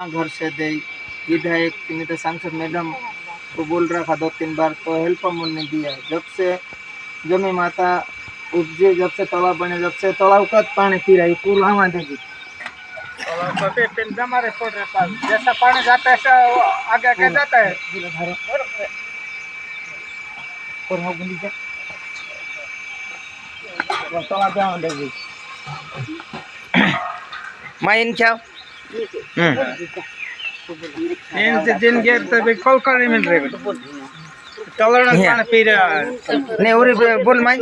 घर से दे विधायक नहीं तो सांसद मैडम को बोल रहा था 2-3 बार, तो हेल्प हम उन्होंने दिया। जब से जमी माता उपजे, जब से तालाब बने, जब से तालाब का पानी पी रही पूरा वहाँ देगी हमारे पड़ रहा है। जैसा पानी जाता है ऐसा आगे आगे जाता है। और हम बोली जा तालाब वहाँ देगी माइन क्या दिन गेट तभी कॉल करने मिल रहे तलड़ पानी पी रहा नहीं उरी बोल माई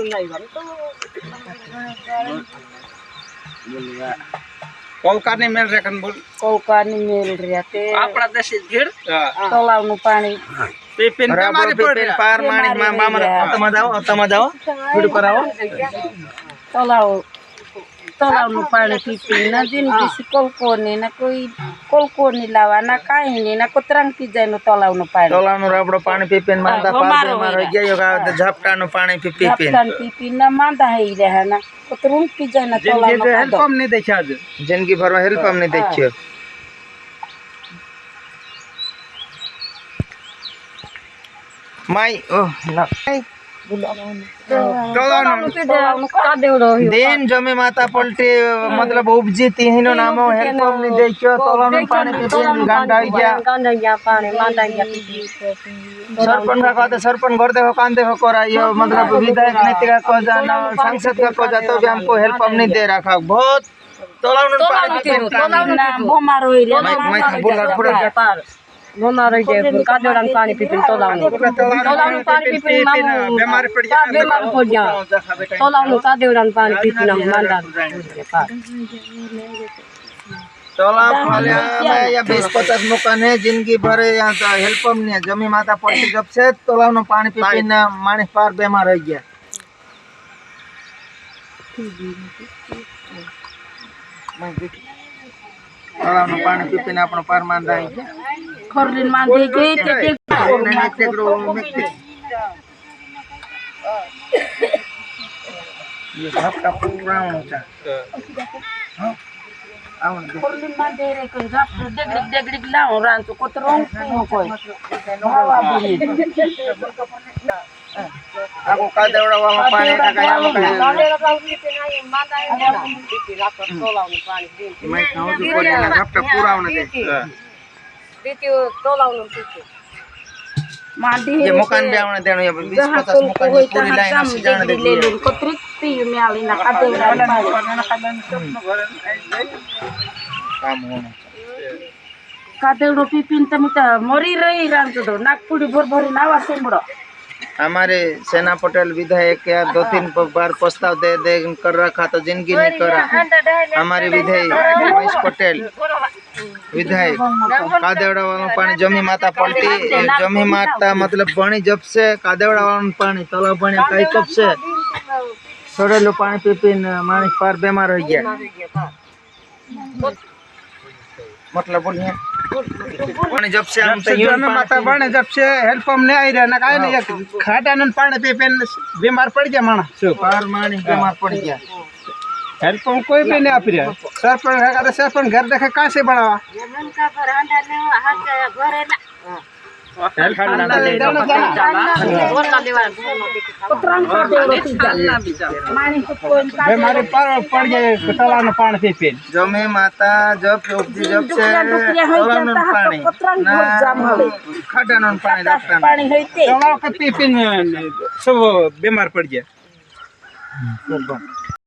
कॉल करने मिल रहा कन बोल कॉल करने मिल रहा थे आपड़ा देश घेर तालाब नु पानी पेन हमारे पेन पार मानी मामा तमा जाओ वीडियो कराओ तालाब नु पानी पी ना दिन किसी कॉल को नहीं लावा ना काहे नहीं ना कुतरंग की जाए नो तालाब नु राबड़ो पानी पी मांदा पार मार गया योगा झपटा नु पानी पी ना मांदा है ही रहा ना कुतरंग की जाए ना तालाब नु हेल्प हम नहीं देखा आज जिनकी भर में हेल्प हम नहीं देखियो माई ओह ना दिन जमी माता पलटी मतलब उपजी तीनों नामों हेल्प हमने देखियो तोलन पानी पीपी गांडा गया सरपंच का कहते सरपंच घर देखो कान देखो करा ये मतलब विधायक नेता को जाना सांसद का को जातो भी हमको हेल्प हम नहीं दे रखा बहुत तोलन पानी पीपी भमार होई रे मैं बोल पूरा भमार होई जे काजोड़न पानी पीपी तोलन पानी पीपी बीमार पड़ जा तोलन काजोड़न पानी पीपी ना मांदा तालाब वाले में या 20-50 मकान है जिनकी भरे यहाँ तो हेल्प हम नहीं है जमी माता पड़ती जब से तालाब में पानी पी ना माने पार बीमार हो गया तालाब में पानी पी ना अपना पार मान रहा है क्या खरलिन मान दे के ये सब का पूरा होता खरलिन मान दे रे कोई डेगड़ी लाओ रान तो कोतरों हो कोई हवा बनी aku kada orang wala pani kaya mo kaya mai kau tu ko na gapta pura hona de दीदी तोलाव नु पीछे मांडी ये मकान पे आने देनो ये 20-50 मकान पूरी लाइन से जाने दे ले लो को तृप्ति में आली ना कादे काम होना कादे रोपी पिन तमिता मरी रही रान तो नागपुरी भर भरी नावा सेमड़ो हमारे सेना पटेल विधायक या 2-3 बार प्रस्ताव दे कर रखा तो जिंदगी नहीं करा हमारे विधायक महेश पटेल विधायक कादेवड़ा वाला पानी जमी माता पलटी जमी माता मतलब पानी जब से कादेवड़ा वाला पानी तालाब बने कई कब से थोड़े लो पानी पी मानी पार बीमार हो गया मतलब बोलिए पानी जब से हम जमी माता बने जब से हेल्प हम नहीं आई रहा ना काहे नहीं खाटा न पानी पी बीमार पड़ गया माना पार मानी बीमार पड़ गया हेल्प हम कोई भी नहीं आप रहा सरपंच घर देखे कहाँ से बढ़ावा हमारे पार पड़ गए तालाब पानी पी जमी माता जब जब से पानी खड्डा पानी तालाब का पी सब बीमार पड़ गया